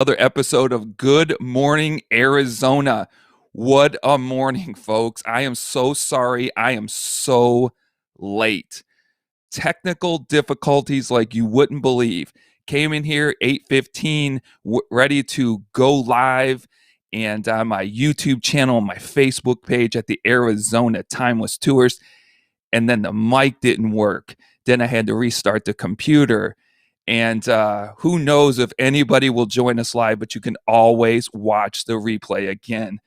Another episode of Good Morning Arizona. What a morning, folks. I am so sorry. I am so late. Technical difficulties like you wouldn't believe. Came in here 8:15, ready to go live, and on my YouTube channel, my Facebook page at the Arizona Timeless Tours, and then the mic didn't work. Then I had to restart the computer. And who knows if anybody will join us live, but you can always watch the replay again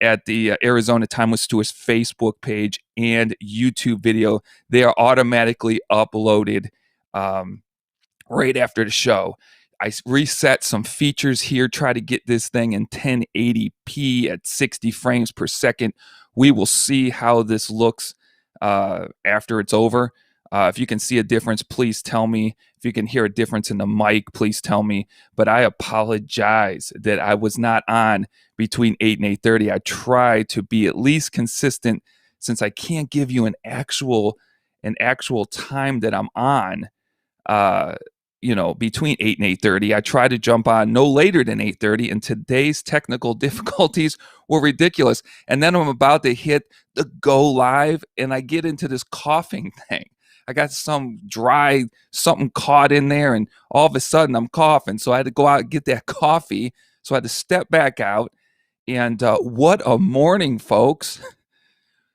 at the Arizona Timeless Tours Facebook page and YouTube video. They are automatically uploaded right after the show. I reset some features here, try to get this thing in 1080p at 60 frames per second. We will see how this looks after it's over. If you can see a difference, please tell me. If you can hear a difference in the mic, please tell me. But I apologize that I was not on between 8 and 8:30. I try to be at least consistent since I can't give you an actual time that I'm on. Between 8 and 8:30. I try to jump on no later than 8:30, and today's technical difficulties were ridiculous. And then I'm about to hit the go live, and I get into this coughing thing. I got something caught in there, and all of a sudden I'm coughing. So I had to go out and get that coffee. So I had to step back out. And what a morning, folks.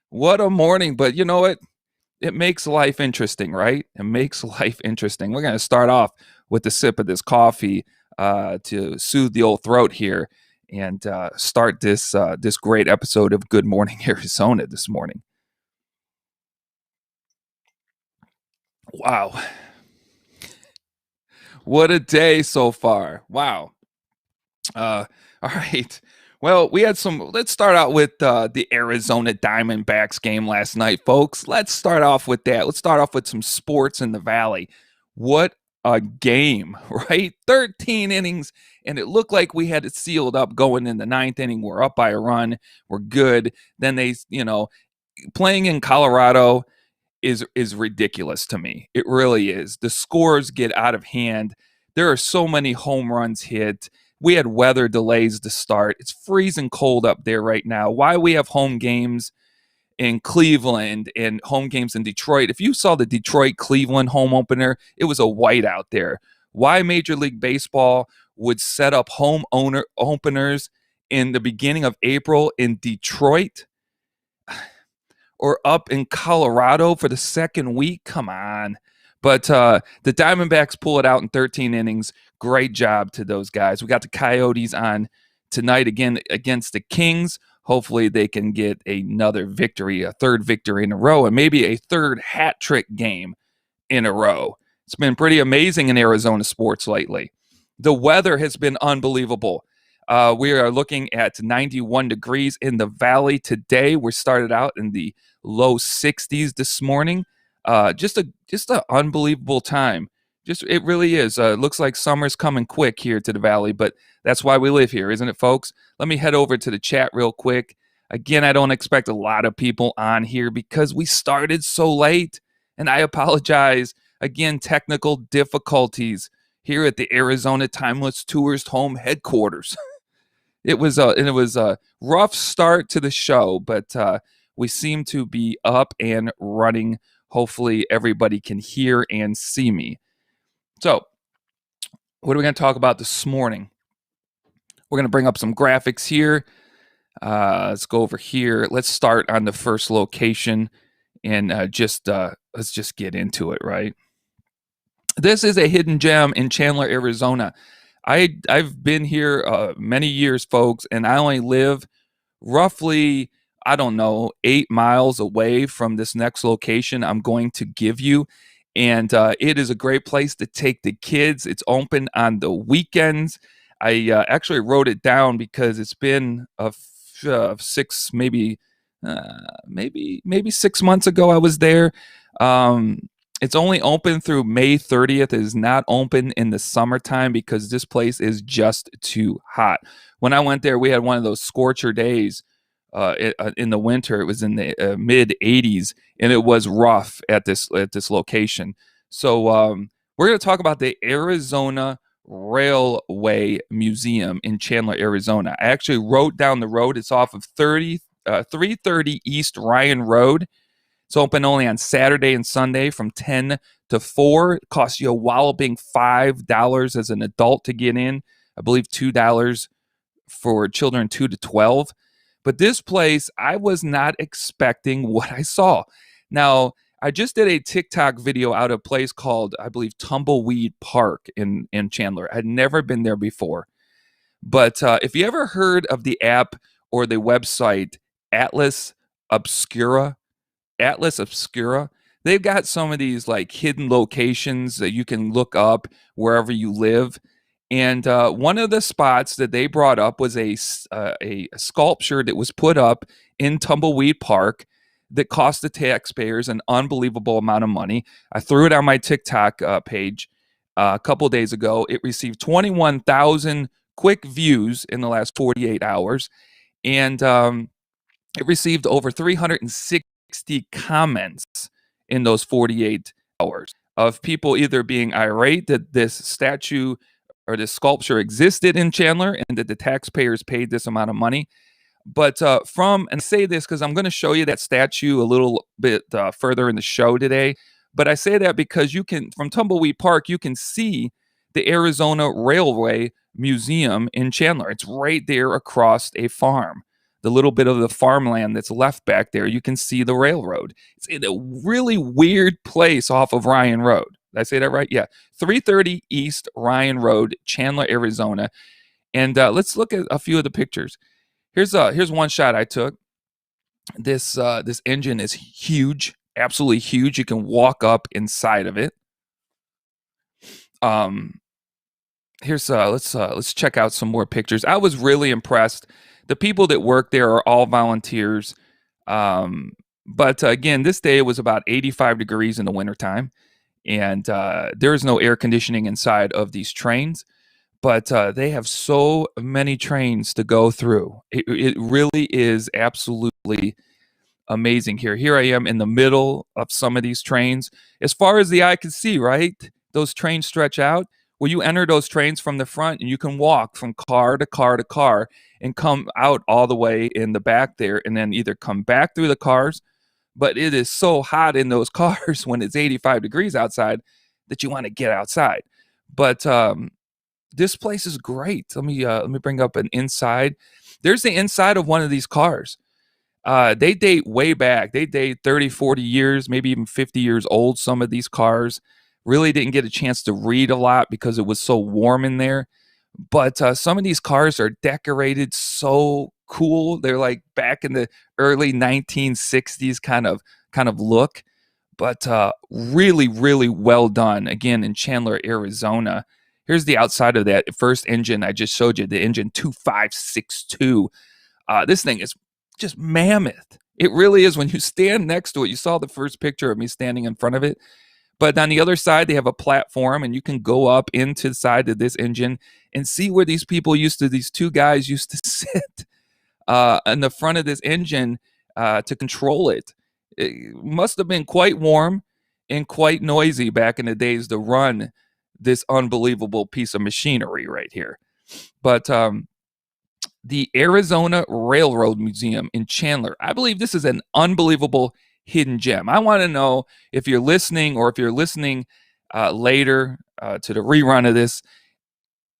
What a morning. But you know what? It makes life interesting, right? It makes life interesting. We're going to start off with the sip of this coffee to soothe the old throat here and start this great episode of Good Morning Arizona this morning. Wow. What a day so far. Wow. All right. Well, we had some. Let's start out with the Arizona Diamondbacks game last night, folks. Let's start off with that. Let's start off with some sports in the Valley. What a game, right? 13 innings, and it looked like we had it sealed up going in the ninth inning. We're up by a run. We're good. Then playing in Colorado is ridiculous to me. It really is. The scores get out of hand. There are so many home runs hit. We had weather delays to start. It's freezing cold up there right now. Why we have home games in Cleveland and home games in Detroit? If you saw the Detroit-Cleveland home opener, it was a whiteout there. Why Major League Baseball would set up home openers in the beginning of April in Detroit or up in Colorado for the second week? Come on. But the Diamondbacks pull it out in 13 innings. Great job to those guys. We got the Coyotes on tonight again against the Kings. Hopefully they can get another victory, a third victory in a row, and maybe a third hat trick game in a row. It's been pretty amazing in Arizona sports lately. The weather has been unbelievable. We are looking at 91 degrees in the valley today. We started out in the low 60s this morning. Just an unbelievable time. It really is. Looks like summer's coming quick here to the valley, but that's why we live here, isn't it, folks? Let me head over to the chat real quick. Again, I don't expect a lot of people on here because we started so late, and I apologize. Again, technical difficulties here at the Arizona Timeless Tours home headquarters. It was a rough start to the show, but we seem to be up and running. Hopefully everybody can hear and see me. So, what are we going to talk about this morning? We're going to bring up some graphics here. Let's go over here. Let's start on the first location and let's just get into it, right? This is a hidden gem in Chandler, Arizona. I've been here many years, folks, and I only live roughly, I don't know, 8 miles away from this next location I'm going to give you. And it is a great place to take the kids. It's open on the weekends. I actually wrote it down because it's been maybe 6 months ago I was there. It's only open through May 30th. It is not open in the summertime because this place is just too hot. When I went there, we had one of those scorcher days in the winter. It was in the mid 80s, and it was rough at this location. So we're going to talk about the Arizona Railway Museum in Chandler, Arizona. I actually wrote down the road. It's off of 330 East Ryan Road. It's open only on Saturday and Sunday from 10 to 4. It costs you a walloping $5 as an adult to get in. I believe $2 for children 2 to 12. But this place, I was not expecting what I saw. Now, I just did a TikTok video out of a place called, I believe, Tumbleweed Park in Chandler. I'd never been there before. But if you ever heard of the app or the website Obscura, Atlas Obscura, they've got some of these like hidden locations that you can look up wherever you live. And one of the spots that they brought up was a sculpture that was put up in Tumbleweed Park that cost the taxpayers an unbelievable amount of money. I threw it on my TikTok page a couple days ago. It received 21,000 quick views in the last 48 hours. And it received over 360 comments in those 48 hours of people either being irate that this statue or this sculpture existed in Chandler and that the taxpayers paid this amount of money. But and I say this because I'm going to show you that statue a little bit further in the show today. But I say that because from Tumbleweed Park, you can see the Arizona Railway Museum in Chandler. It's right there across a farm. The little bit of the farmland that's left back there, you can see the railroad. It's in a really weird place off of Ryan Road. Did I say that right? Yeah. 330 East Ryan Road, Chandler, Arizona. And let's look at a few of the pictures. Here's one shot I took. This engine is huge, absolutely huge. You can walk up inside of it. Let's check out some more pictures. I was really impressed. The people that work there are all volunteers. But again, this day it was about 85 degrees in the wintertime, and there is no air conditioning inside of these trains. But they have so many trains to go through. It really is absolutely amazing here. Here I am in the middle of some of these trains. As far as the eye can see, right? Those trains stretch out. Well, you enter those trains from the front and you can walk from car to car to car and come out all the way in the back there and then either come back through the cars. But it is so hot in those cars when it's 85 degrees outside that you want to get outside. But this place is great. Let me bring up an inside. There's the inside of one of these cars. They date way back. They date 30, 40 years, maybe even 50 years old, some of these cars. Really didn't get a chance to read a lot because it was so warm in there. But some of these cars are decorated so cool. They're like back in the early 1960s kind of look. But really, really well done. Again, in Chandler, Arizona. Here's the outside of that first engine I just showed you, the engine 2562. This thing is just mammoth. It really is. When you stand next to it, you saw the first picture of me standing in front of it. But on the other side, they have a platform, and you can go up into the side of this engine and see where these two guys used to sit in the front of this engine to control it. It must have been quite warm and quite noisy back in the days to run this unbelievable piece of machinery right here. But the Arizona Railroad Museum in Chandler, I believe this is an unbelievable hidden gem. I want to know if you're listening or if you're listening later to the rerun of this.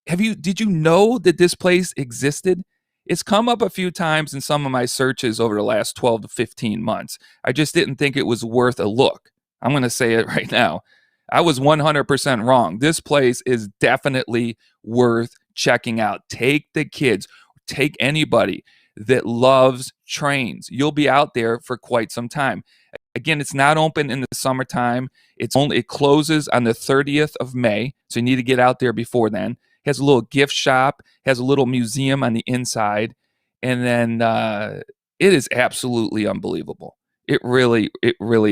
Did you know that this place existed? It's come up a few times in some of my searches over the last 12 to 15 months. I just didn't think it was worth a look. I'm going to say it right now. I was 100% wrong. This place is definitely worth checking out. Take the kids, take anybody that loves trains. You'll be out there for quite some time. Again, it's not open in the summertime. It closes on the 30th of May, so you need to get out there before then. It has a little gift shop, has a little museum on the inside, and then it is absolutely unbelievable. It really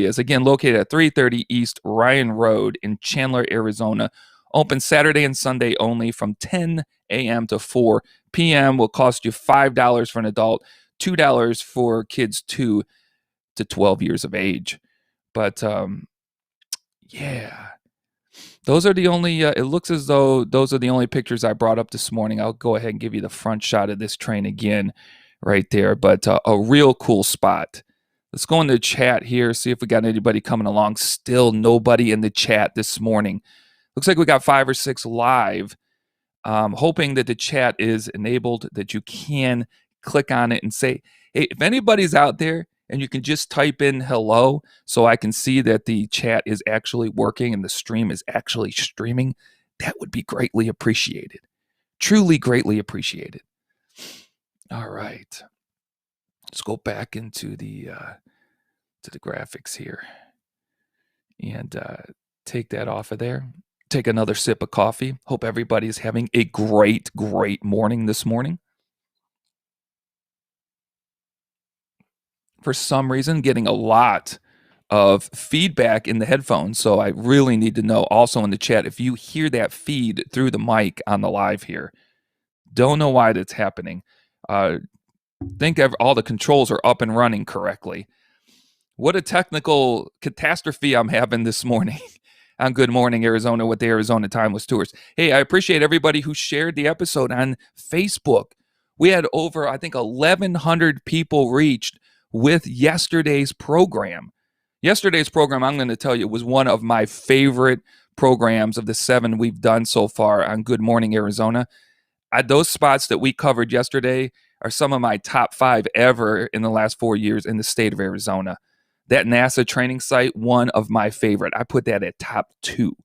is. Again, located at 330 East Ryan Road in Chandler, Arizona. Open Saturday and Sunday only from 10 a.m. to 4 p.m. Will cost you $5 for an adult, $2 for kids 2 to 12 years of age. But yeah, Those are the only, it looks as though those are the only pictures I brought up this morning. I'll go ahead and give you the front shot of this train again right there, but a real cool spot. Let's go into the chat here, see if we got anybody coming along. Still nobody in the chat this morning. Looks like we got 5 or 6 live. Hoping that the chat is enabled, that you can click on it and say, hey, if anybody's out there and you can just type in hello so I can see that the chat is actually working and the stream is actually streaming, that would be greatly appreciated. Truly greatly appreciated. All right. Let's go back into the graphics here and take that off of there. Take another sip of coffee. Hope everybody's having a great morning this morning. For some reason, getting a lot of feedback in the headphones, so I really need to know also in the chat if you hear that feed through the mic on the live here. Don't know why that's happening. Think all the controls are up and running correctly. What a technical catastrophe I'm having this morning. On Good Morning Arizona with the Arizona Timeless Tours. Hey, I appreciate everybody who shared the episode on Facebook. We had over, I think, 1,100 people reached with yesterday's program. Yesterday's program, I'm going to tell you, was one of my favorite programs of the 7 we've done so far on Good Morning Arizona. Those spots that we covered yesterday are some of my top 5 ever in the last 4 years in the state of Arizona. That NASA training site, one of my favorite. I put that at top 2.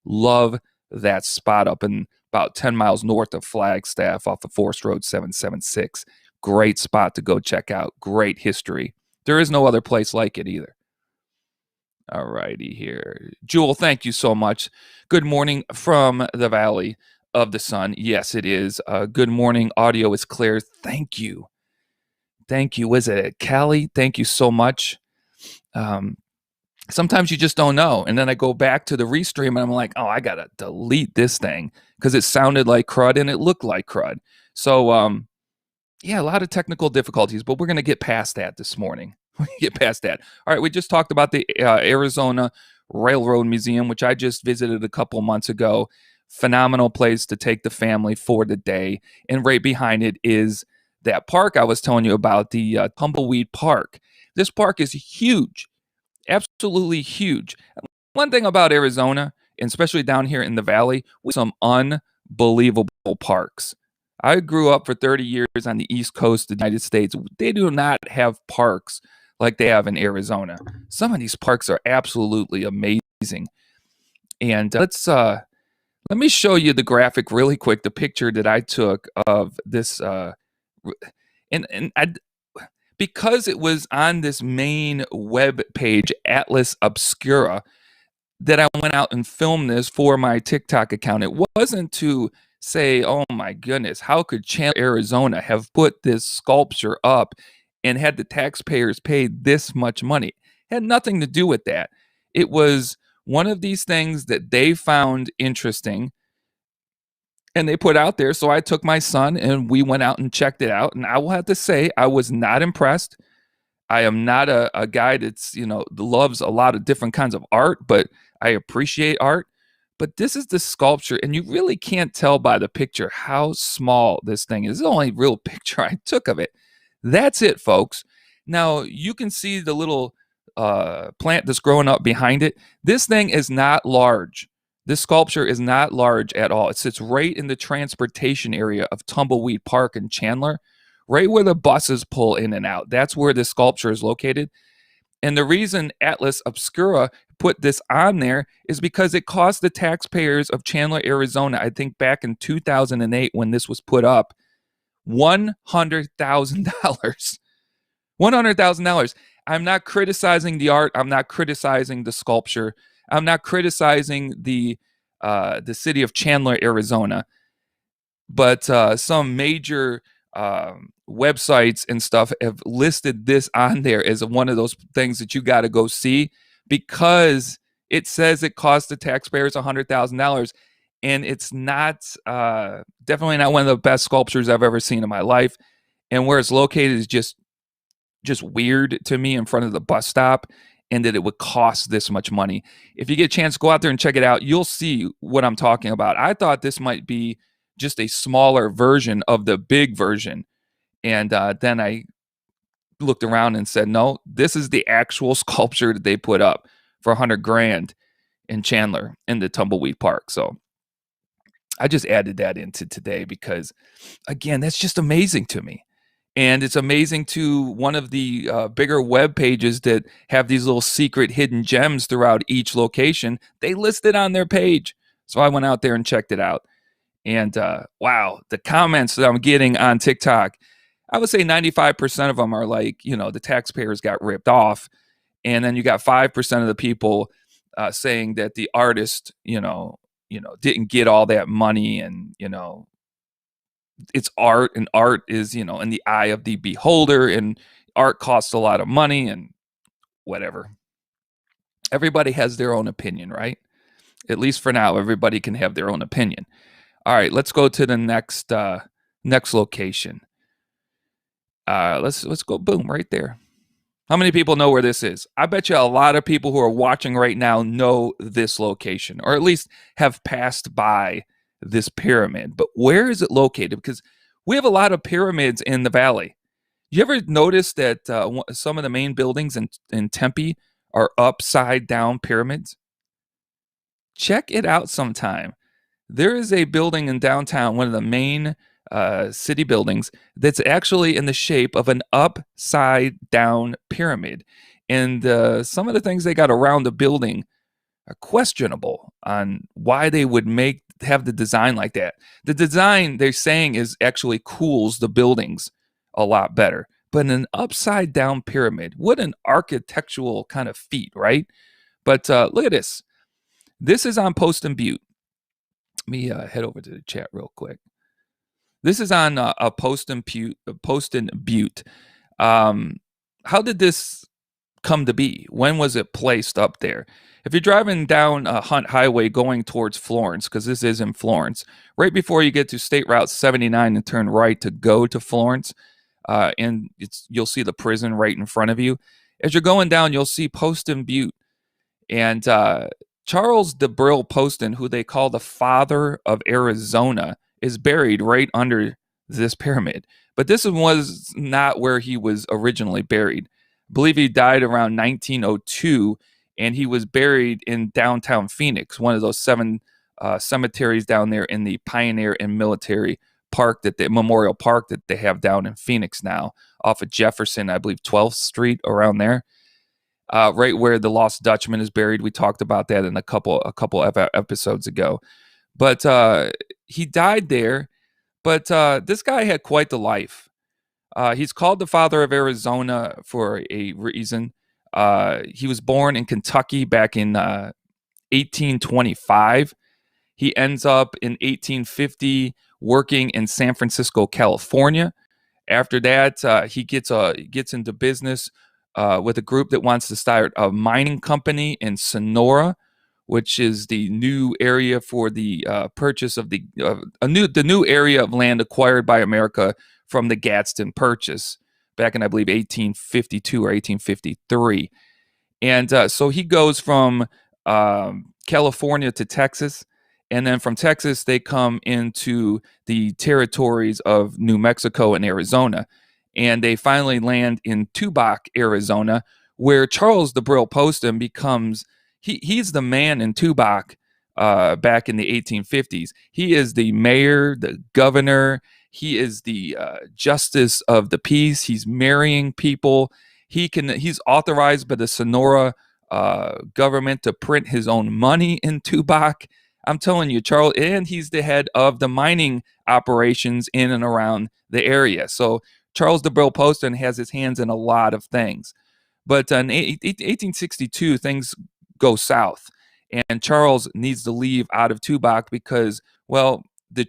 Love that spot up in about 10 miles north of Flagstaff off of Forest Road 776. Great spot to go check out. Great history. There is no other place like it either. All righty here. Jewel, thank you so much. Good morning from the Valley of the Sun. Yes, it is. Good morning. Audio is clear. Thank you. Thank you. Was it Callie? Thank you so much. Sometimes you just don't know. And then I go back to the restream and I'm like, oh, I got to delete this thing because it sounded like crud and it looked like crud. So, yeah, a lot of technical difficulties, but we're going to get past that this morning. Get past that. All right, we just talked about the Arizona Railroad Museum, which I just visited a couple months ago. Phenomenal place to take the family for the day. And right behind it is that park I was telling you about, the Tumbleweed Park. This park is huge. Absolutely huge. One thing about Arizona, and especially down here in the valley, with some unbelievable parks. I grew up for 30 years on the East Coast of the United States. They do not have parks like they have in Arizona. Some of these parks are absolutely amazing. And let me show you the graphic really quick, the picture that I took of this because it was on this main web page, Atlas Obscura, that I went out and filmed this for my TikTok account. It wasn't to say, oh my goodness, how could Chandler, Arizona have put this sculpture up and had the taxpayers pay this much money? It had nothing to do with that. It was one of these things that they found interesting and they put out there. So I took my son and we went out and checked it out. And I will have to say, I was not impressed. I am not a guy that's, loves a lot of different kinds of art, but I appreciate art. But this is the sculpture, and you really can't tell by the picture how small this thing is. This is the only real picture I took of it. That's it, folks. Now, you can see the little plant that's growing up behind it. This thing is not large. This sculpture is not large at all. It sits right in the transportation area of Tumbleweed Park in Chandler, right where the buses pull in and out. That's where this sculpture is located. And the reason Atlas Obscura put this on there is because it cost the taxpayers of Chandler, Arizona, I think back in 2008 when this was put up, $100,000. $100,000. I'm not criticizing the art. I'm not criticizing the sculpture. I'm not criticizing the city of Chandler, Arizona. But some major websites and stuff have listed this on there as one of those things that you got to go see because it says it cost the taxpayers $100,000, and it's not definitely not one of the best sculptures I've ever seen in my life. And where it's located is just weird to me in front of the bus stop. and that it would cost this much money. If you get a chance, go out there and check it out. You'll see what I'm talking about. I thought this might be just a smaller version of the big version. And then I looked around and said, no, this is the actual sculpture that they put up for $100,000 in Chandler in the Tumbleweed Park. So I just added that into today because, again, that's just amazing to me. And it's amazing to one of the bigger web pages that have these little secret hidden gems throughout each location. They list it on their page. So I went out there and checked it out. And wow, the comments that I'm getting on TikTok, I would say 95% of them are like, the taxpayers got ripped off. And then you got 5% of the people saying that the artist, didn't get all that money, and, it's art, and art is, in the eye of the beholder, and art costs a lot of money, and whatever. Everybody has their own opinion, right? At least for now, everybody can have their own opinion. All right, let's go to the next location. Let's go. Boom, right there. How many people know where this is? I bet you a lot of people who are watching right now know this location, or at least have passed by this pyramid. But where is it located? Because we have a lot of pyramids in the valley. You ever notice that some of the main buildings in Tempe are upside down pyramids? Check it out sometime. There is a building in downtown, one of the main city buildings, that's actually in the shape of an upside down pyramid. And some of the things they got around the building are questionable on why they would have the design like that. The design, they're saying, is actually cools the buildings a lot better. But an upside down pyramid, what an architectural kind of feat, right? But look at this. This is on Post and Butte. Let me head over to the chat real quick. This is on a Post and Butte. How did this come to be? When was it placed up there? If you're driving down Hunt Highway going towards Florence, because this is in Florence, right before you get to State Route 79 and turn right to go to Florence, and you'll see the prison right in front of you. As you're going down, you'll see Post and Butte. And Charles DeBrill Poston, who they call the father of Arizona, is buried right under this pyramid. But this was not where he was originally buried. I believe he died around 1902, and he was buried in downtown Phoenix, one of those 7 cemeteries down there in the Pioneer and Military Park, Memorial Park that they have down in Phoenix now, off of Jefferson, I believe 12th Street, around there. Right where the Lost Dutchman is buried. We talked about that in a couple of episodes ago. But he died there. But this guy had quite the life. He's called the father of Arizona for a reason. He was born in Kentucky back in 1825. He ends up in 1850 working in San Francisco, California. After that, he gets into business with a group that wants to start a mining company in Sonora, which is the new area for the purchase of the new area of land acquired by America from the Gadsden Purchase back in, I believe, 1852 or 1853. And so he goes from California to Texas. And then from Texas, they come into the territories of New Mexico and Arizona. And they finally land in Tubac, Arizona, where Charles DeBrill Poston becomes, he's the man in Tubac back in the 1850s. He is the mayor, the governor. He is the justice of the peace. He's marrying people. He's authorized by the Sonora government to print his own money in Tubac. I'm telling you, Charles, and he's the head of the mining operations in and around the area. So Charles DeBrill Poston has his hands in a lot of things. But in 1862, things go south, and Charles needs to leave out of Tubac because, well, the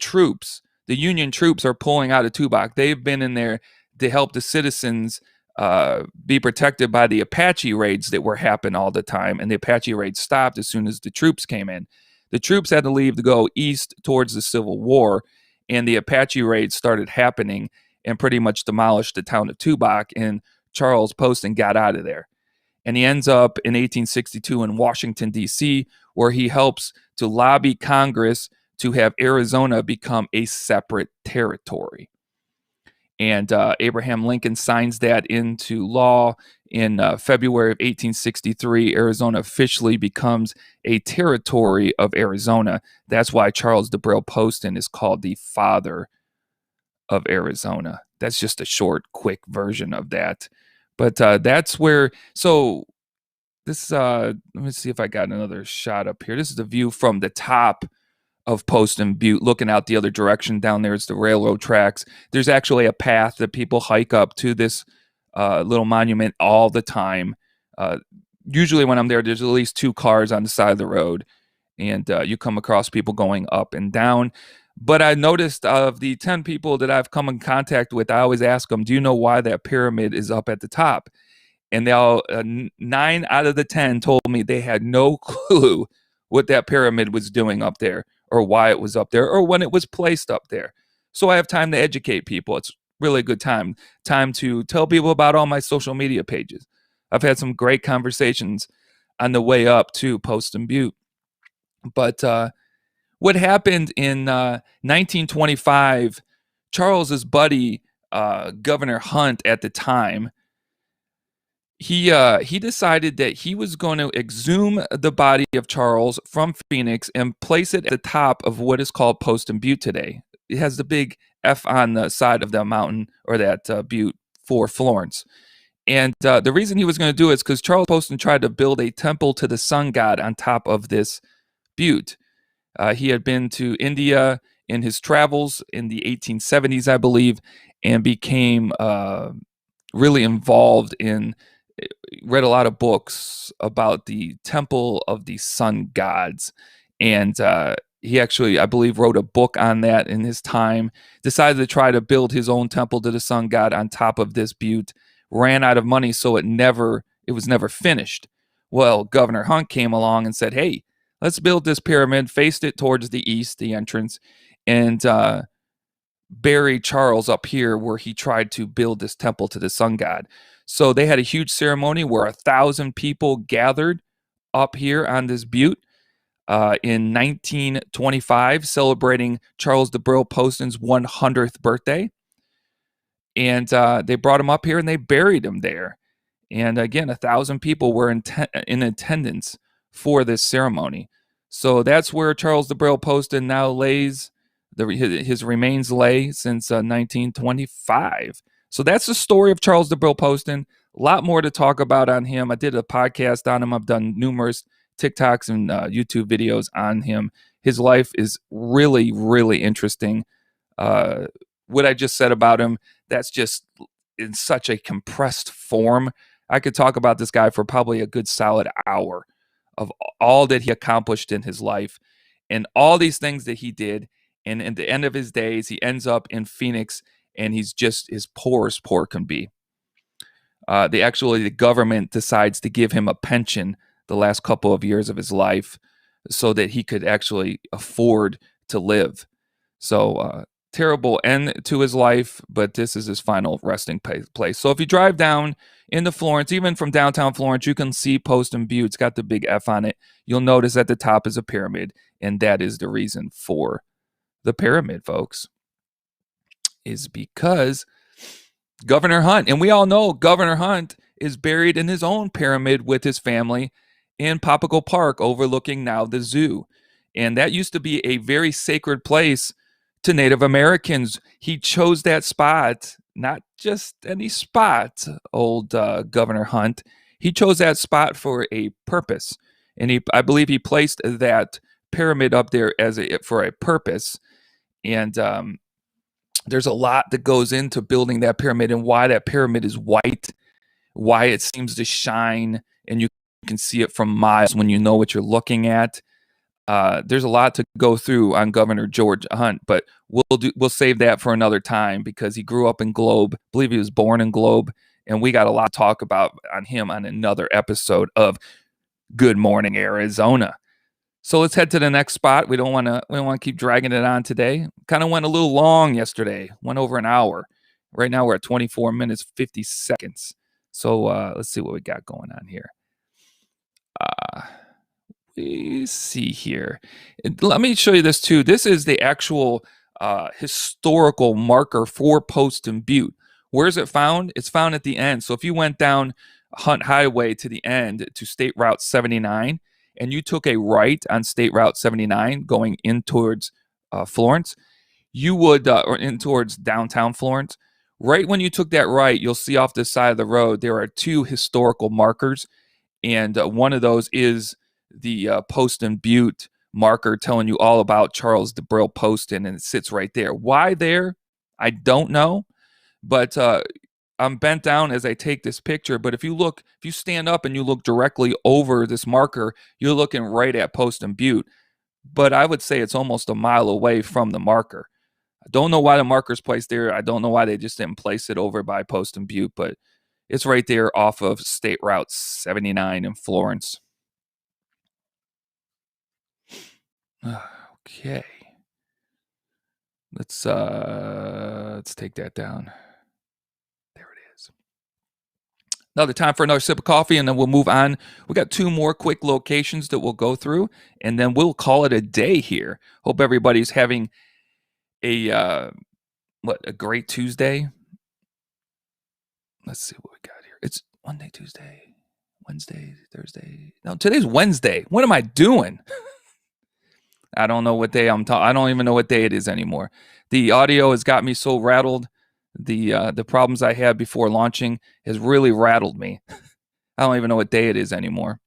Union troops are pulling out of Tubac. They've been in there to help the citizens be protected by the Apache raids that were happening all the time, and the Apache raids stopped as soon as the troops came in. The troops had to leave to go east towards the Civil War, and the Apache raids started happening and pretty much demolished the town of Tubac, and Charles Poston got out of there. And he ends up in 1862 in Washington, D.C., where he helps to lobby Congress to have Arizona become a separate territory. And Abraham Lincoln signs that into law in February of 1863. Arizona officially becomes a territory of Arizona. That's why Charles DeBrell Poston is called the father of Arizona. That's just a short, quick version of that. But that's where, so this, let me see if I got another shot up here. This is the view from the top of Poston Butte, looking out the other direction. Down there is the railroad tracks. There's actually a path that people hike up to this little monument all the time. Usually when I'm there, there's at least 2 cars on the side of the road, and you come across people going up and down. But I noticed of the 10 people that I've come in contact with, I always ask them, do you know why that pyramid is up at the top? And they all 9 out of the 10 told me they had no clue what that pyramid was doing up there, or why it was up there, or when it was placed up there. So I have time to educate people. It's really a good time to tell people about all my social media pages. I've had some great conversations on the way up to Poston Butte. But what happened in 1925, Charles's buddy, Governor Hunt at the time, he decided that he was going to exhume the body of Charles from Phoenix and place it at the top of what is called Poston Butte today. It has the big F on the side of the mountain, or that butte, for Florence. And the reason he was going to do it is because Charles Poston tried to build a temple to the sun god on top of this butte. He had been to India in his travels in the 1870s, I believe, and became really involved in, read a lot of books about the temple of the sun gods. And he actually, I believe, wrote a book on that in his time, decided to try to build his own temple to the sun god on top of this butte, ran out of money, so it was never finished. Well, Governor Hunt came along and said, hey, let's build this pyramid, faced it towards the east, the entrance, and bury Charles up here where he tried to build this temple to the sun god. So they had a huge ceremony where 1,000 people gathered up here on this butte in 1925, celebrating Charles DeBrell Poston's 100th birthday. And they brought him up here and they buried him there. And again, 1,000 people were in attendance for this ceremony. So that's where Charles DeBrell Poston now lays, his remains lay since 1925. So that's the story of Charles DeBrell Poston. A lot more to talk about on him. I did a podcast on him. I've done numerous TikToks and YouTube videos on him. His life is really, really interesting. What I just said about him, that's just in such a compressed form. I could talk about this guy for probably a good solid hour of all that he accomplished in his life and all these things that he did. And at the end of his days, he ends up in Phoenix, and he's just as poor as poor can be. The government decides to give him a pension the last couple of years of his life so that he could actually afford to live. So terrible end to his life, but this is his final resting place. So if you drive down into Florence, even from downtown Florence, you can see Poston Butte. It's got the big F on it. You'll notice at the top is a pyramid, and that is the reason for the pyramid, folks, is because Governor Hunt, and we all know Governor Hunt is buried in his own pyramid with his family in Papago Park, overlooking now the zoo. And that used to be a very sacred place to Native Americans. He chose that spot, not just any spot, old Governor Hunt. He chose that spot for a purpose. And I believe he placed that pyramid up there for a purpose. And there's a lot that goes into building that pyramid, and why that pyramid is white, why it seems to shine, and you can see it from miles when you know what you're looking at. There's a lot to go through on Governor George Hunt, but we'll save that for another time, because he grew up in Globe. I believe he was born in Globe, and we got a lot to talk about on him on another episode of Good Morning Arizona. So let's head to the next spot. We don't want to keep dragging it on today. Kind of went a little long yesterday. Went over an hour. Right now we're at 24 minutes 50 seconds. So let's see what we got going on here. We see here. Let me show you this too. This is the actual historical marker for Poston Butte. Where is it found? It's found at the end. So if you went down Hunt Highway to the end to State Route 79 and you took a right on State Route 79 going in towards Florence, you would, or in towards downtown Florence, right when you took that right, you'll see off the side of the road, there are two historical markers. And one of those is the Poston Butte marker telling you all about Charles DeBrill Poston, and it sits right there. Why there? I don't know, but I'm bent down as I take this picture. But if you stand up and you look directly over this marker, you're looking right at Poston Butte. But I would say it's almost a mile away from the marker. I don't know why the marker's placed there. I don't know why they just didn't place it over by Poston Butte, but it's right there off of State Route 79 in Florence. Okay. Let's take that down. There it is. Another time for another sip of coffee, and then we'll move on. We got two more quick locations that we'll go through, and then we'll call it a day here. Hope everybody's having a great Tuesday. Let's see what we got here. It's Monday, Tuesday, Wednesday, Thursday. No, today's Wednesday. What am I doing? I don't know what day I don't even know what day it is anymore. The audio has got me so rattled. The problems I had before launching has really rattled me. I don't even know what day it is anymore.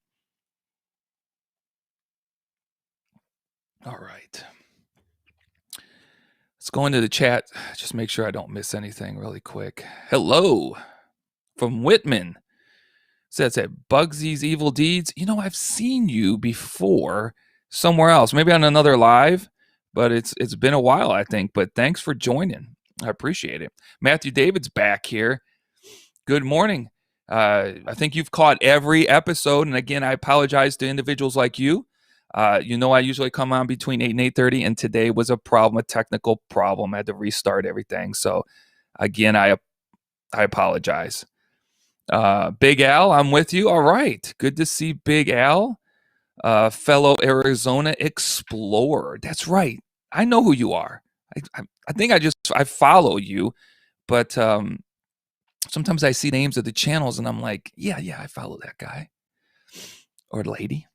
All right. Let's go into the chat. Just make sure I don't miss anything really quick. Hello from Whitman. Says that Bugsy's Evil Deeds. You know, I've seen you before somewhere else, maybe on another live, but it's been a while, I think. But thanks for joining. I appreciate it. Matthew David's back here. Good morning. I think you've caught every episode, and again, I apologize to individuals like you. I usually come on between 8 and 8:30, and today was a technical problem. I had to restart everything. So again, I apologize. Big Al, I'm with you. All right. Good to see Big Al, fellow Arizona explorer. That's right. I know who you are. I think I follow you, but sometimes I see names of the channels and I'm like, yeah, I follow that guy or lady.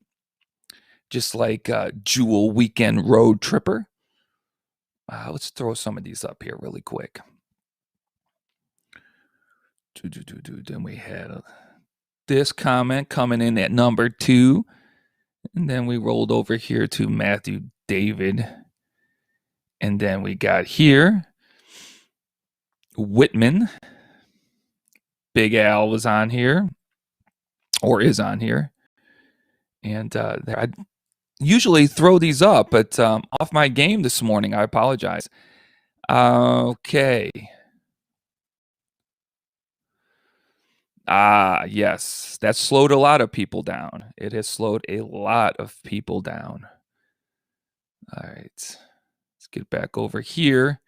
Just like Jewel Weekend Road Tripper. Let's throw some of these up here really quick. Then we had this comment coming in at number 2. And then we rolled over here to Matthew David. And then we got here Whitman. Big Al was on here, or is on here. And I usually throw these up, but off my game this morning. I apologize. Okay. Yes. That slowed a lot of people down. It has slowed a lot of people down. All right. Let's get back over here.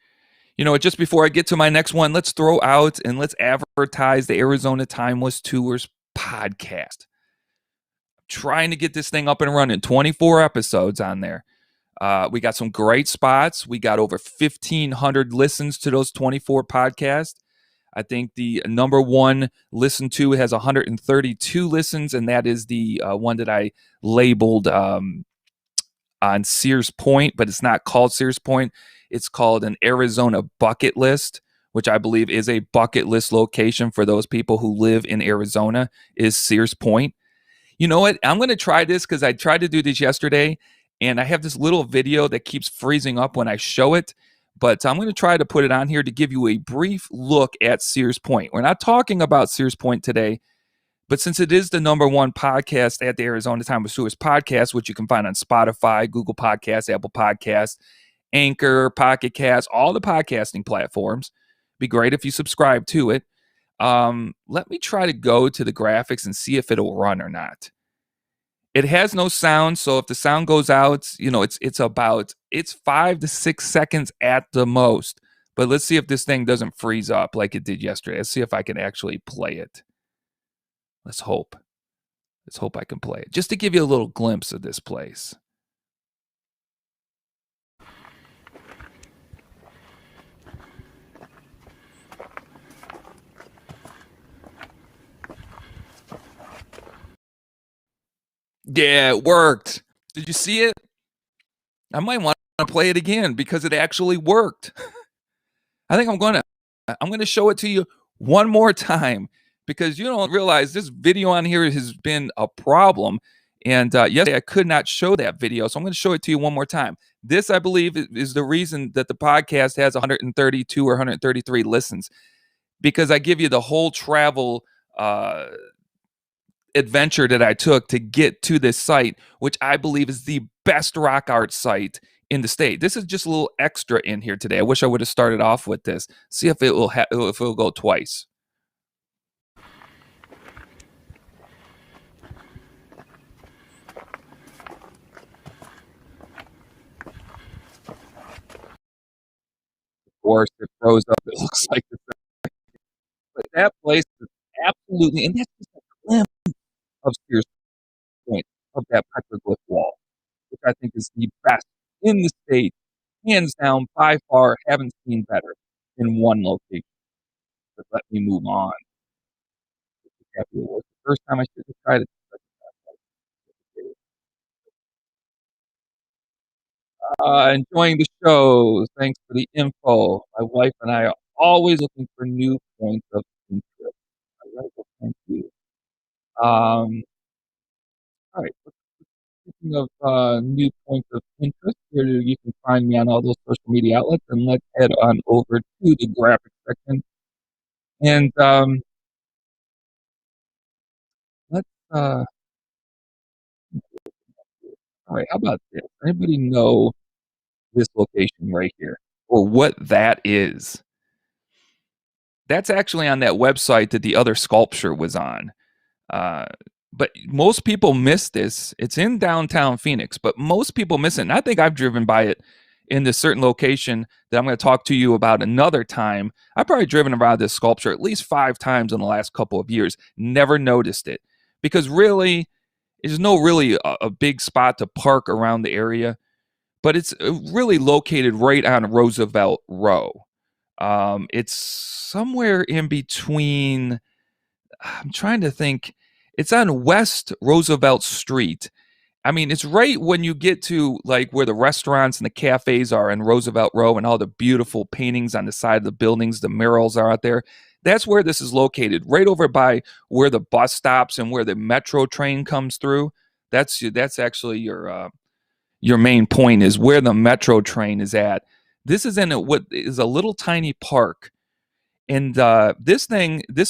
You know, just before I get to my next one, let's throw out and let's advertise the Arizona Timeless Tours podcast. I'm trying to get this thing up and running. 24 episodes on there. We got some great spots. We got over 1,500 listens to those 24 podcasts. I think the number one listened to has 132 listens, and that is the one that I labeled on Sears Point, but it's not called Sears Point. It's called an Arizona bucket list, which I believe is a bucket list location for those people who live in Arizona, is Sears Point. You know what? I'm going to try this because I tried to do this yesterday, and I have this little video that keeps freezing up when I show it. But I'm going to try to put it on here to give you a brief look at Sears Point. We're not talking about Sears Point today, but since it is the number one podcast at the Arizona Timeless Tours podcast, which you can find on Spotify, Google Podcasts, Apple Podcasts, Anchor, Pocket Cast, all the podcasting platforms. Be great if you subscribe to it. Let me try to go to the graphics and see if it'll run or not. It has no sound, so if the sound goes out, you know, it's 5 to 6 seconds at the most. But let's see if this thing doesn't freeze up like it did yesterday. Let's see if I can actually play it. Let's hope. Let's hope I can play it. Just to give you a little glimpse of this place. Yeah, it worked. Did you see it? I might want to play it again because it actually worked. I think I'm gonna show it to you one more time because you don't realize this video on here has been a problem. And yesterday I could not show that video, so I'm going to show it to you one more time. This, I believe, is the reason that the podcast has 132 or 133 listens because I give you the whole travel adventure that I took to get to this site, which I believe is the best rock art site in the state. This is just a little extra in here today. I wish I would have started off with this. See if it will if it will go twice. Of course, it froze up. It looks like the but that place is absolutely, and that's just a glimpse of Sears Point of that petroglyph wall, which I think is the best in the state, hands down, by far. Haven't seen better in one location. But let me move on. Happy it was the first time I should have tried it. Enjoying the show. Thanks for the info. My wife and I are always looking for new points of interest. All right, well, thank you. All right. Speaking of new points of interest, here you can find me on all those social media outlets, and let's head on over to the graphic section. And let's all right. How about this? Anybody know this location right here, or what that is? That's actually on that website that the other sculpture was on. Uh, but most people miss this. It's in downtown Phoenix, but most people miss it. And I think I've driven by it in this certain location that I'm going to talk to you about another time. I've probably driven around this sculpture at least 5 times in the last couple of years. Never noticed it because really, there's no really a big spot to park around the area, but it's really located right on Roosevelt Row. It's somewhere in between. I'm trying to think. It's on West Roosevelt Street. I mean, it's right when you get to like where the restaurants and the cafes are in Roosevelt Row and all the beautiful paintings on the side of the buildings, the murals are out there. That's where this is located, right over by where the bus stops and where the metro train comes through. That's actually your main point is where the metro train is at. This is in what is a little tiny park, and this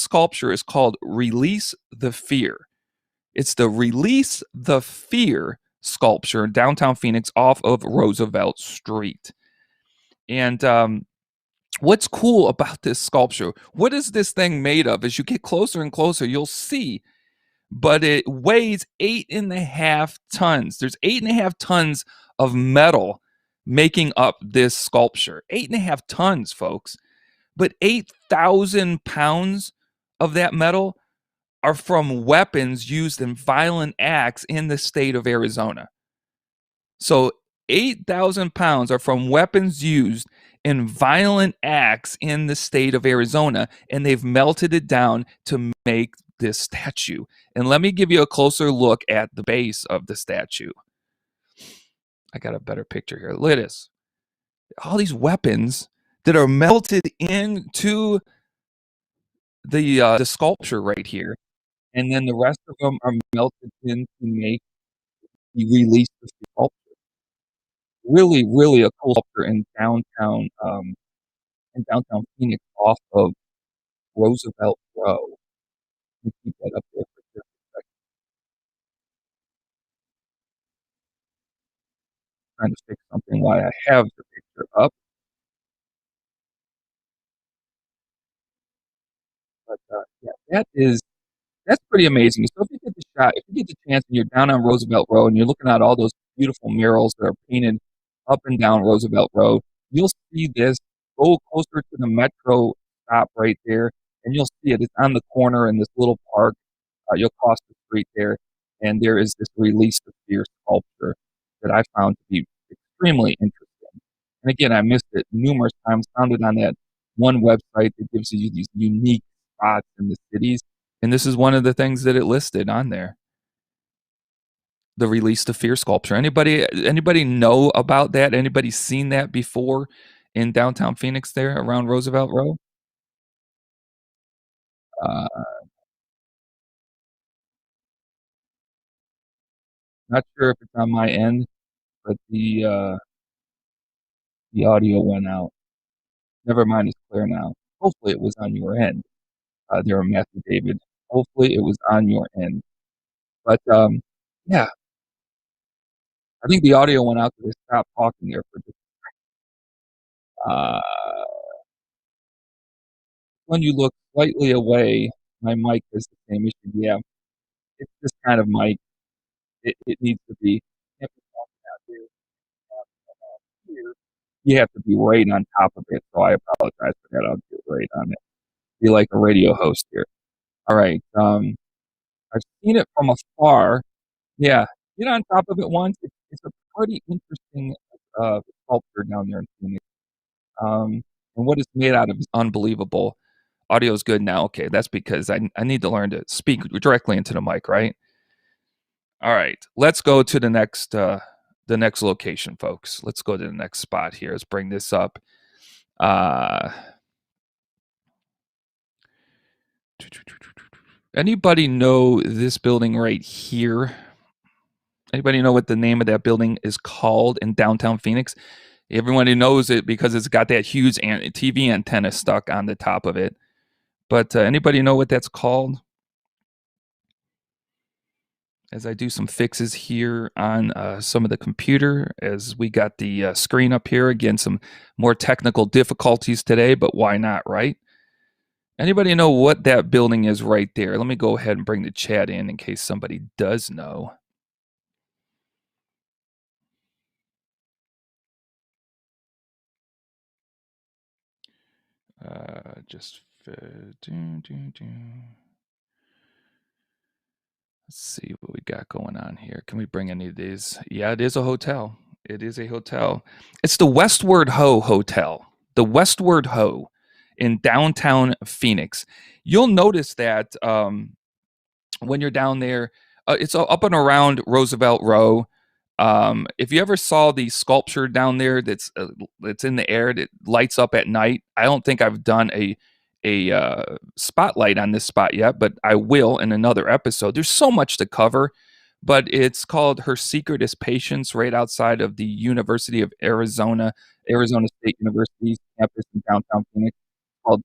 sculpture is called "Release the Fear." It's the Release the Fear sculpture in downtown Phoenix off of Roosevelt Street. And what's cool about this sculpture? What is this thing made of? As you get closer and closer, you'll see. But it weighs 8.5 tons. There's 8.5 tons of metal making up this sculpture. 8.5 tons, folks. But 8,000 pounds of that metal are from weapons used in violent acts in the state of Arizona. So 8,000 pounds are from weapons used in violent acts in the state of Arizona, and they've melted it down to make this statue. And let me give you a closer look at the base of the statue. I got a better picture here. Look at this. All these weapons that are melted into the sculpture right here, and then the rest of them are melted in to make the release of the sculpture. Really, really a cool sculpture in downtown Phoenix off of Roosevelt Row. Let me keep that up there for just a second. Trying to fix something while I have the picture up. But yeah, that's pretty amazing. So if you get the shot, if you get the chance and you're down on Roosevelt Road and you're looking at all those beautiful murals that are painted up and down Roosevelt Road, you'll see this. Go closer to the metro stop right there, and you'll see it. It's on the corner in this little park. You'll cross the street there, and there is this Release the Fear sculpture that I found to be extremely interesting. And again, I missed it numerous times, found it on that one website that gives you these unique spots in the cities, and this is one of the things that it listed on there. The Release the Fear sculpture. Anybody know about that? Anybody seen that before in downtown Phoenix there around Roosevelt Road? Uh, Not sure if it's on my end, but the audio went out. Never mind, it's clear now. Hopefully, it was on your end, there, Matthew David. Hopefully, it was on your end. But, yeah, I think the audio went out because I stopped talking there for just uh, when you look slightly away, my mic has the same issue. Yeah, it's this kind of mic. It needs to be can't be talking out here, here. You have to be right on top of it, so I apologize for that. I'll get right on it. Be like a radio host here. All right, I've seen it from afar. Yeah, get on top of it once. It's a pretty interesting, sculpture down there in Phoenix. And what it's made out of is unbelievable. Audio's good now. Okay, that's because I need to learn to speak directly into the mic, right? All right, let's go to the next location, folks. Let's go to the next spot here. Let's bring this up. Uh, Anybody know this building right here? Anybody know what the name of that building is called in downtown Phoenix? Everybody knows it because it's got that huge TV antenna stuck on the top of it. But anybody know what that's called? As I do some fixes here on some of the computer, as we got the screen up here. Again, some more technical difficulties today, but why not, right? Anybody know what that building is right there? Let me go ahead and bring the chat in case somebody does know. Just let's see what we got going on here. Can we bring any of these? Yeah, it is a hotel. It is a hotel. It's the Westward Ho Hotel. The Westward Ho in downtown Phoenix. You'll notice that when you're down there, it's up and around Roosevelt Row. If you ever saw the sculpture down there that's in the air that lights up at night, I don't think I've done a spotlight on this spot yet, but I will in another episode. There's so much to cover, but it's called Her Secret is Patience, right outside of the University of Arizona, Arizona State University's campus in downtown Phoenix. Called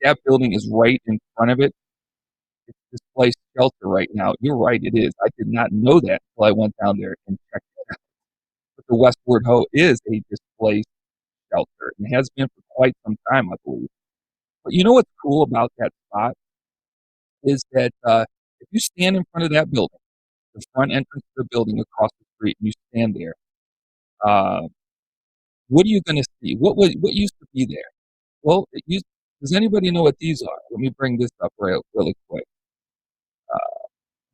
that building is right in front of it. It's displaced shelter right now. You're right, it is. I did not know that until I went down there and checked it out. But the Westward Ho is a displaced shelter and has been for quite some time, I believe. But you know what's cool about that spot is that if you stand in front of that building, the front entrance to the building across the street, and you stand there, uh, what are you going to see? What used to be there? Well, does anybody know what these are? Let me bring this up really quick.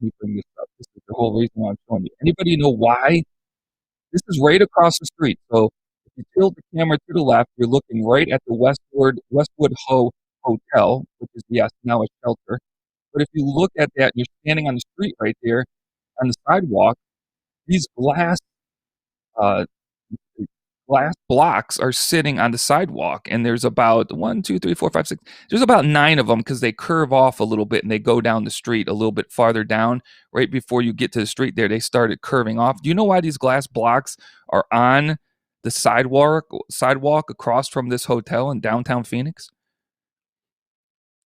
Let me bring this up. This is the whole reason why I'm showing you. Anybody know why? This is right across the street. So if you tilt the camera to the left, you're looking right at the Westwood Ho Hotel, which is, yes, now a shelter. But if you look at that, you're standing on the street right there on the sidewalk. These uh, glass blocks are sitting on the sidewalk, and there's about 1, 2, 3, 4, 5, 6. There's about 9 of them because they curve off a little bit and they go down the street a little bit farther down. Right before you get to the street, there they started curving off. Do you know why these glass blocks are on the sidewalk across from this hotel in downtown Phoenix?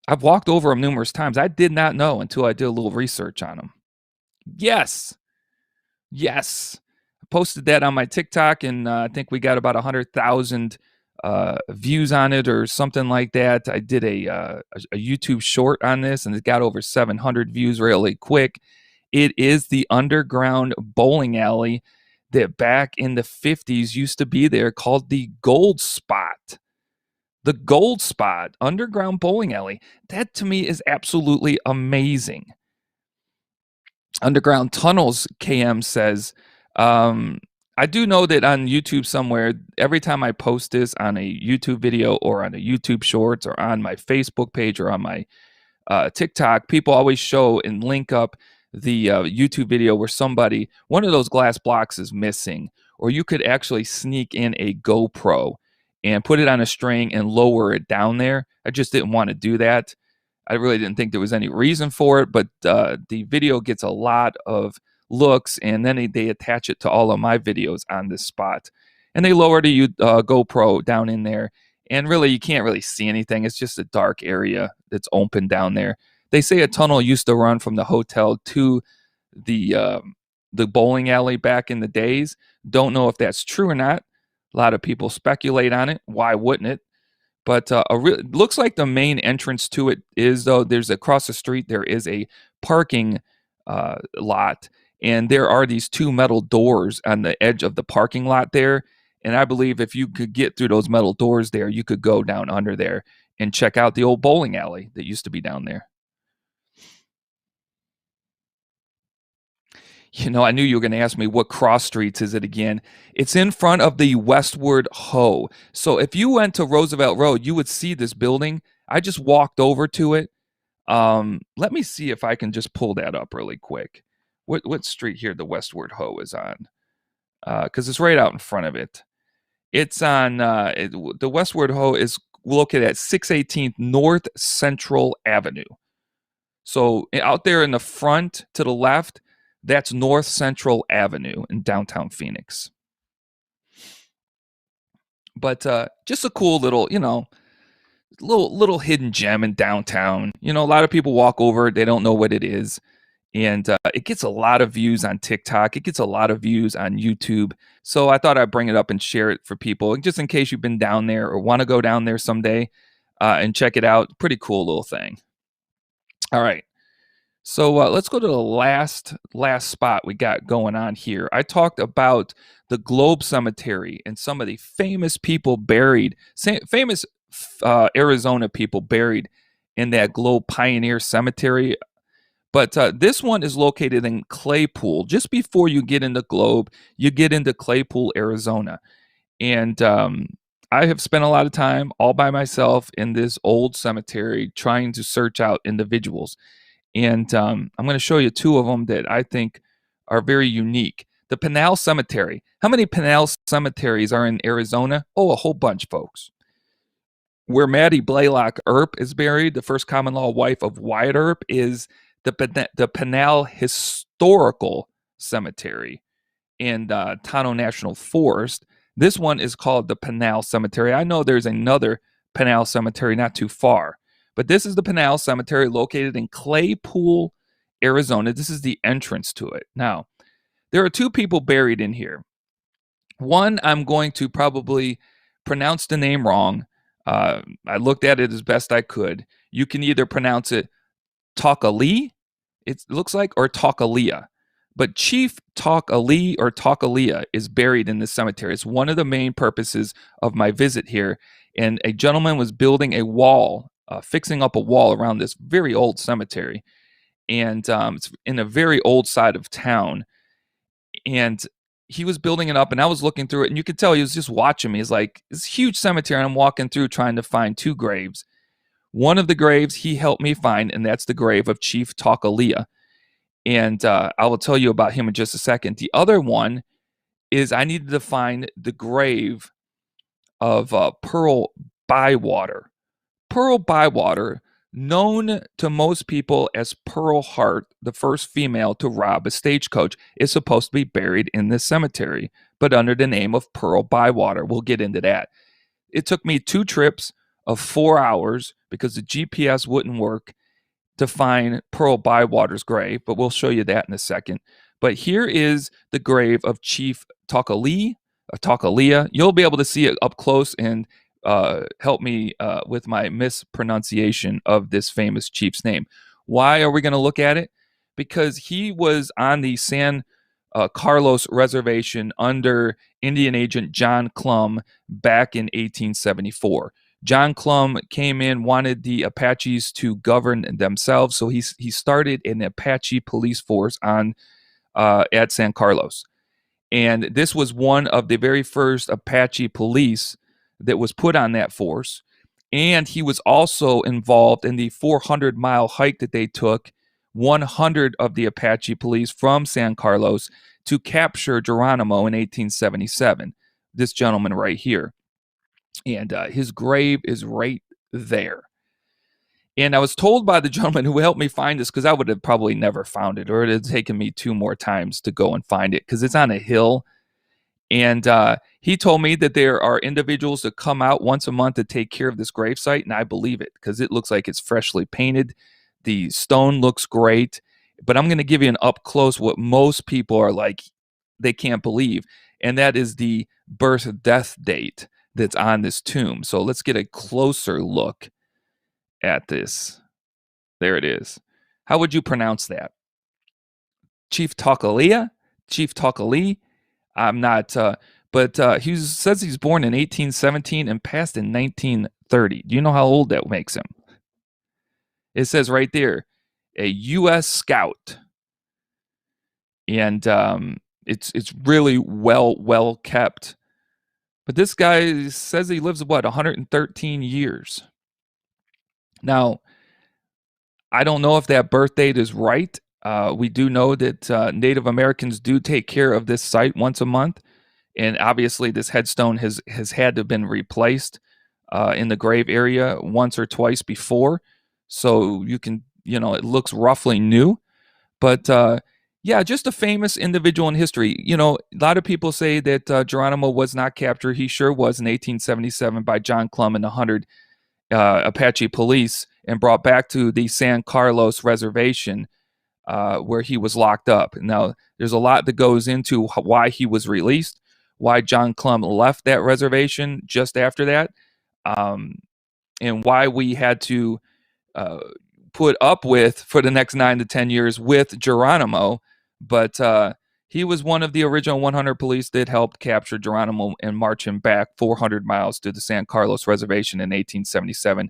I've walked over them numerous times. I did not know until I did a little research on them. Yes. Yes. I posted that on my TikTok, and I think we got about 100,000 views on it or something like that. I did a YouTube short on this, and it got over 700 views really quick. It is the underground bowling alley that back in the 50s used to be there, called the Gold Spot. The Gold Spot underground bowling alley. That to me is absolutely amazing. Underground Tunnels KM says, um, I do know that on YouTube somewhere, every time I post this on a YouTube video or on a YouTube Shorts or on my Facebook page or on my TikTok, people always show and link up the YouTube video where one of those glass blocks is missing, or you could actually sneak in a GoPro and put it on a string and lower it down there. I just didn't want to do that. I really didn't think there was any reason for it, but the video gets a lot of looks, and then they attach it to all of my videos on this spot. And they lower the GoPro down in there, and really you can't really see anything. It's just a dark area that's open down there. They say a tunnel used to run from the hotel to the bowling alley back in the days. Don't know if that's true or not. A lot of people speculate on it. Why wouldn't it? But looks like the main entrance to it is, though, there's across the street, there is a parking lot, and there are these two metal doors on the edge of the parking lot there. And I believe if you could get through those metal doors there, you could go down under there and check out the old bowling alley that used to be down there. I knew you were going to ask me what cross streets is it again. It's in front of the Westward Ho. So if you went to Roosevelt Road, you would see this building. I just walked over to it. Let me see if I can just pull that up really quick. What street here the Westward Ho is on? Because it's right out in front of it. It's on the Westward Ho is located at 618th North Central Avenue. So out there in the front to the left, that's North Central Avenue in downtown Phoenix. But just a cool little, little hidden gem in downtown. A lot of people walk over it, they don't know what it is. And it gets a lot of views on TikTok. It gets a lot of views on YouTube. So I thought I'd bring it up and share it for people, just in case you've been down there or want to go down there someday and check it out. Pretty cool little thing. All right. So let's go to the last spot we got going on here. I talked about the Globe Cemetery and some of the famous people buried, famous Arizona people buried in that Globe Pioneer Cemetery. But this one is located in Claypool. Just before you get into Globe, you get into Claypool, Arizona. And I have spent a lot of time all by myself in this old cemetery trying to search out individuals. And I'm going to show you two of them that I think are very unique. The Pinal Cemetery. How many Pinal cemeteries are in Arizona? Oh, a whole bunch, folks. Where Maddie Blaylock Earp is buried, the first common law wife of Wyatt Earp, is the Pinal Historical Cemetery in Tano National Forest. This one is called the Pinal Cemetery. I know there's another Pinal Cemetery not too far. But this is the Pinal Cemetery located in Claypool, Arizona. This is the entrance to it. Now, there are two people buried in here. One, I'm going to probably pronounce the name wrong. I looked at it as best I could. You can either pronounce it Takali, it looks like, or Takaliya. But Chief Takali or Takaliya is buried in this cemetery. It's one of the main purposes of my visit here. And a gentleman was building a wall, fixing up a wall around this very old cemetery. And it's in a very old side of town. And he was building it up, and I was looking through it, and you could tell he was just watching me. He's like, this huge cemetery, and I'm walking through trying to find two graves. One of the graves he helped me find, and that's the grave of Chief Takaliya. And I will tell you about him in just a second. The other one is I needed to find the grave of Pearl Bywater. Pearl Bywater, known to most people as Pearl Hart, the first female to rob a stagecoach, is supposed to be buried in this cemetery, but under the name of Pearl Bywater. We'll get into that. It took me 2 trips of 4 hours because the GPS wouldn't work to find Pearl Bywater's grave, but we'll show you that in a second. But here is the grave of Chief Takaliya. You'll be able to see it up close and help me with my mispronunciation of this famous chief's name. Why are we going to look at it? Because he was on the San Carlos Reservation under Indian agent John Clum back in 1874. John Clum came in, wanted the Apaches to govern themselves, so he started an Apache police force on at San Carlos. And this was one of the very first Apache police that was put on that force. And he was also involved in the 400-mile hike that they took, 100 of the Apache police from San Carlos to capture Geronimo in 1877. This gentleman right here. And his grave is right there. And I was told by the gentleman who helped me find this, because I would have probably never found it, or it had taken me 2 more times to go and find it, because it's on a hill. And he told me that there are individuals that come out once a month to take care of this gravesite, and I believe it, because it looks like it's freshly painted. The stone looks great, but I'm going to give you an up close what most people are like, they can't believe, and that is the birth-death date that's on this tomb. So let's get a closer look at this. There it is. How would you pronounce that? Chief Takaliya? Chief Takali? I'm not, but he says he's born in 1817 and passed in 1930. Do you know how old that makes him? It says right there, a U.S. Scout. And it's really well kept. But this guy says he lives, 113 years. Now, I don't know if that birth date is right. We do know that Native Americans do take care of this site once a month. And obviously, this headstone has had to have been replaced in the grave area once or twice before. So you can, it looks roughly new. But yeah, just a famous individual in history. A lot of people say that Geronimo was not captured. He sure was in 1877 by John Clum and 100 Apache police and brought back to the San Carlos reservation where he was locked up. Now, there's a lot that goes into why he was released, why John Clum left that reservation just after that, and why we had to put up with, for the next 9 to 10 years, with Geronimo. But he was one of the original 100 police that helped capture Geronimo and march him back 400 miles to the San Carlos reservation in 1877.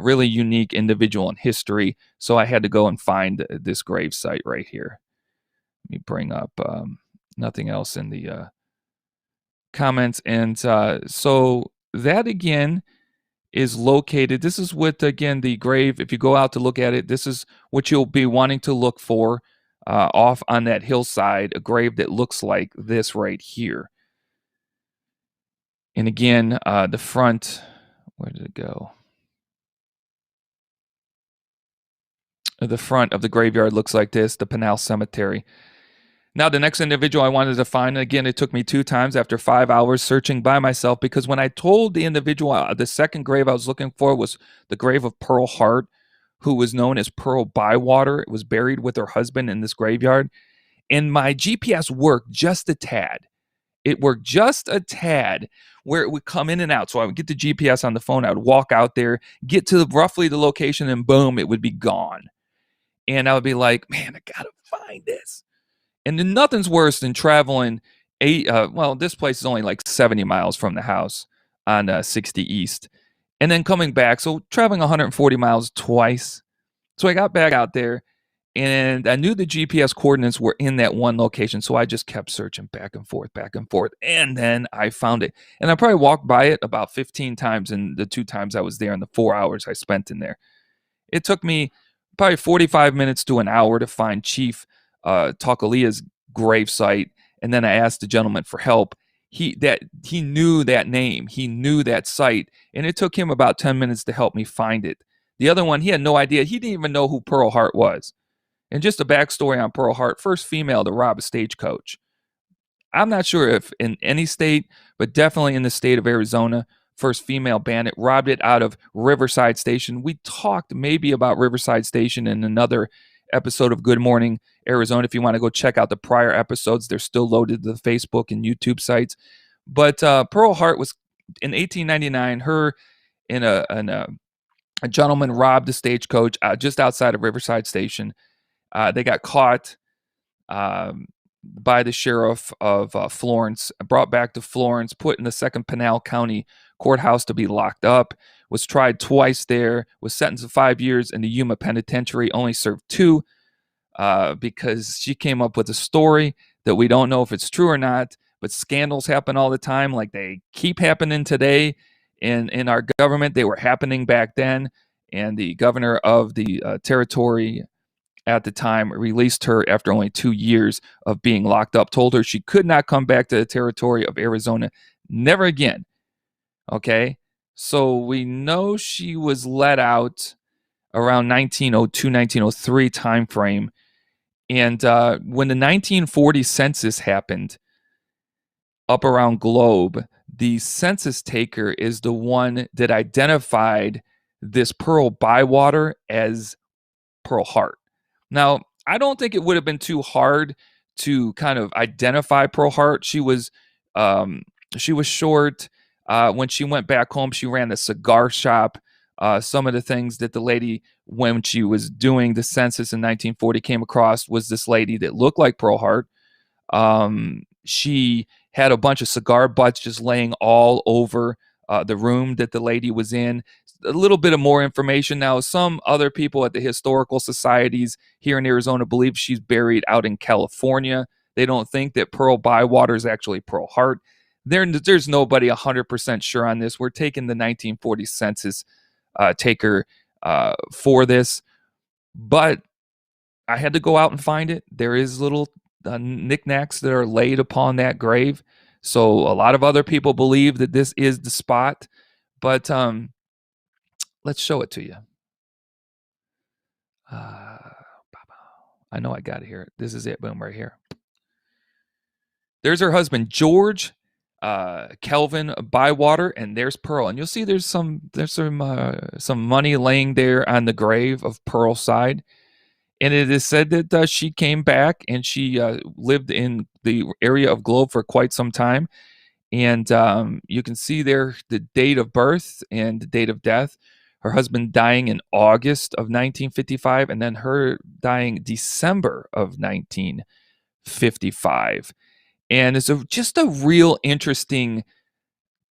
Really unique individual in history. So I had to go and find this grave site right here. Let me bring up nothing else in the comments. And so that again is located. This is what, again, the grave, if you go out to look at it, this is what you'll be wanting to look for off on that hillside, a grave that looks like this right here. And again, the front, where did it go? The front of the graveyard looks like this, the Pinal Cemetery. Now, the next individual I wanted to find, again, it took me 2 times after 5 hours searching by myself, because when I told the individual the second grave I was looking for was the grave of Pearl Hart, who was known as Pearl Bywater. It was buried with her husband in this graveyard. And my GPS worked just a tad. It worked just a tad where it would come in and out. So I would get the GPS on the phone. I would walk out there, get to roughly the location, and boom, it would be gone. And I would be like, man, I got to find this. And then nothing's worse than traveling this place is only like 70 miles from the house on 60 East. And then coming back, so traveling 140 miles twice. So I got back out there, and I knew the GPS coordinates were in that one location. So I just kept searching back and forth. And then I found it. And I probably walked by it about 15 times in the 2 times I was there in the 4 hours I spent in there. It took me probably 45 minutes to an hour to find Chief Takaliya's gravesite, and then I asked the gentleman for help. He knew that name, he knew that site, and it took him about 10 minutes to help me find it. The other one, he had no idea. He didn't even know who Pearl Hart was. And just a backstory on Pearl Hart: first female to rob a stagecoach. I'm not sure if in any state, but definitely in the state of Arizona. First female bandit, robbed it out of Riverside Station. We talked maybe about Riverside Station in another episode of Good Morning Arizona. If you want to go check out the prior episodes, they're still loaded to the Facebook and YouTube sites. But Pearl Hart was in 1899. Her and a gentleman robbed a stagecoach just outside of Riverside Station. They got caught by the sheriff of Florence, brought back to Florence, put in the 2nd Pinal County courthouse to be locked up, was tried twice there, was sentenced to 5 years in the Yuma Penitentiary, only served 2 because she came up with a story that we don't know if it's true or not, but scandals happen all the time, like they keep happening today in our government. They were happening back then, and the governor of the territory at the time released her after only 2 years of being locked up, told her she could not come back to the territory of Arizona, never again. Okay, so we know she was let out around 1902, 1903 time frame. And when the 1940 census happened up around Globe, the census taker is the one that identified this Pearl Bywater as Pearl Hart. Now, I don't think it would have been too hard to kind of identify Pearl Hart. She was short. When she went back home, she ran a cigar shop. Some of the things that the lady, when she was doing the census in 1940, came across was this lady that looked like Pearl Hart. She had a bunch of cigar butts just laying all over the room that the lady was in. A little bit of more information. Now, some other people at the historical societies here in Arizona believe she's buried out in California. They don't think that Pearl Bywater is actually Pearl Hart. There's nobody 100% sure on this. We're taking the 1940 census taker for this, but I had to go out and find it. There is little knickknacks that are laid upon that grave. So a lot of other people believe that this is the spot, but let's show it to you. I know I got it here. This is it. Boom, right here. There's her husband, George Kelvin Bywater, and there's Pearl. And you'll see there's some money laying there on the grave of Pearl's side. And it is said that she came back and she lived in the area of Globe for quite some time. And you can see there the date of birth and the date of death. Her husband dying in August of 1955, and then her dying December of 1955. And it's just a real interesting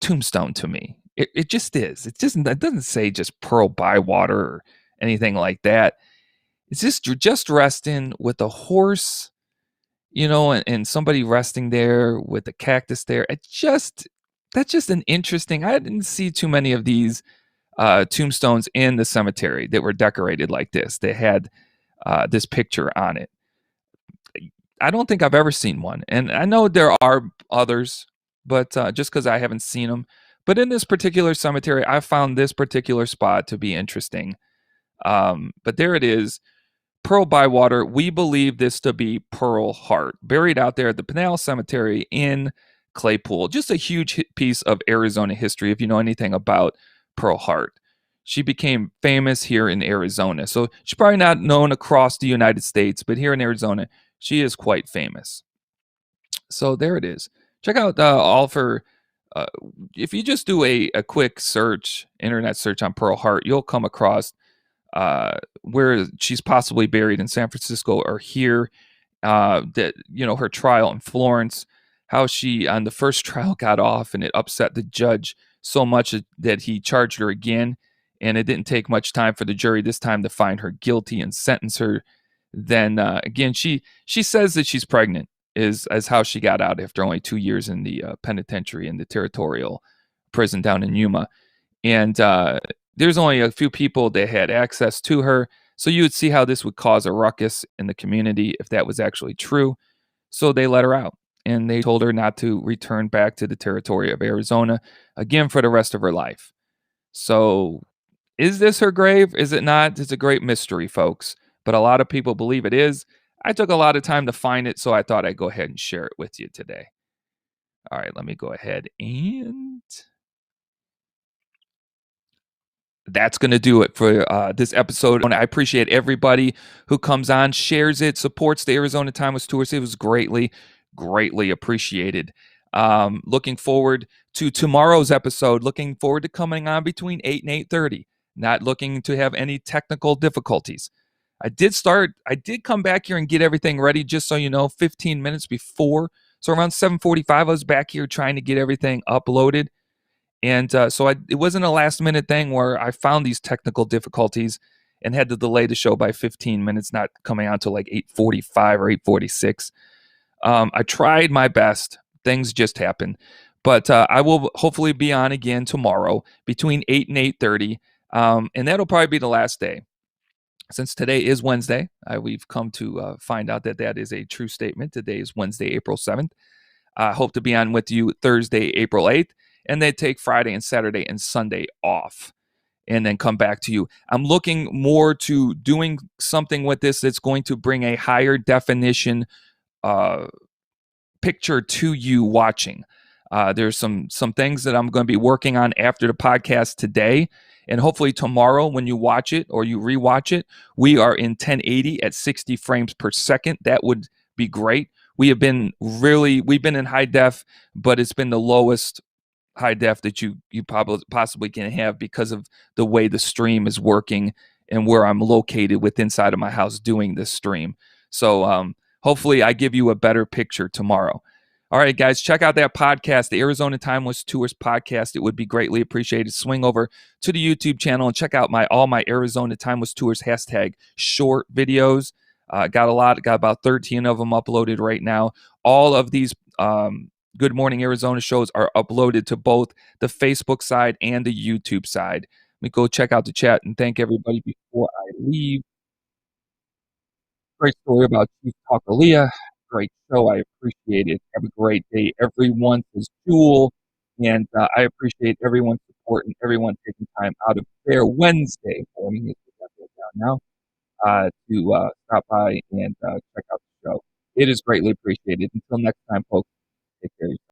tombstone to me. It just is. It doesn't say just Pearl Bywater or anything like that. It's just resting with a horse, and somebody resting there with a cactus there. That's just an interesting. I didn't see too many of these tombstones in the cemetery that were decorated like this. They had this picture on it. I don't think I've ever seen one, and I know there are others, but just because I haven't seen them. But in this particular cemetery, I found this particular spot to be interesting. But there it is. Pearl Bywater, we believe this to be Pearl Hart, buried out there at the Pinal Cemetery in Claypool. Just a huge piece of Arizona history if you know anything about Pearl Hart. She became famous here in Arizona. So she's probably not known across the United States, but here in Arizona, she is quite famous. So there it is. Check out all of her. If you just do a quick internet search on Pearl Hart, you'll come across where she's possibly buried in San Francisco or here. That her trial in Florence, how she on the first trial got off, and it upset the judge so much that he charged her again, and it didn't take much time for the jury this time to find her guilty and sentence her. Then again, she says that she's pregnant, as how she got out after only 2 years in the penitentiary in the territorial prison down in Yuma. And there's only a few people that had access to her. So you would see how this would cause a ruckus in the community if that was actually true. So they let her out, and they told her not to return back to the territory of Arizona again for the rest of her life. So is this her grave? Is it not? It's a great mystery, folks. But a lot of people believe it is. I took a lot of time to find it, so I thought I'd go ahead and share it with you today. All right, let me go ahead and that's going to do it for this episode. I appreciate everybody who comes on, shares it, supports the Arizona Timeless Tours. It was greatly appreciated. Looking forward to tomorrow's episode. Looking forward to coming on between 8 and 8:30. Not looking to have any technical difficulties. I did come back here and get everything ready, just so you know, 15 minutes before. So around 7:45, I was back here trying to get everything uploaded. And so it wasn't a last minute thing where I found these technical difficulties and had to delay the show by 15 minutes, not coming out till like 8:45 or 8:46. I tried my best. Things just happen. But I will hopefully be on again tomorrow between 8 and 8:30. And that'll probably be the last day. Since today is Wednesday, we've come to find out that that is a true statement. Today is Wednesday, April 7th. I hope to be on with you Thursday, April 8th, and then take Friday and Saturday and Sunday off and then come back to you. I'm looking more to doing something with this that's going to bring a higher definition uh, picture to you watching. There's some things that I'm going to be working on after the podcast today, and hopefully tomorrow when you watch it or you rewatch it, we are in 1080 at 60 frames per second. That would be great. We've been in high def, but it's been the lowest high def that you probably possibly can have because of the way the stream is working and where I'm located with inside of my house doing this stream. So hopefully I give you a better picture tomorrow. All right, guys, check out that podcast, the Arizona Timeless Tours podcast. It would be greatly appreciated. Swing over to the YouTube channel and check out all my Arizona Timeless Tours hashtag short videos. Got about 13 of them uploaded right now. All of these Good Morning Arizona shows are uploaded to both the Facebook side and the YouTube side. Let me go check out the chat and thank everybody before I leave. Great story about Chief Takaliya. Great show. I appreciate it. Have a great day. Everyone is Jewel. And I appreciate everyone's support and everyone taking time out of their Wednesday morning, as we got that down now, to stop by and check out the show. It is greatly appreciated. Until next time, folks.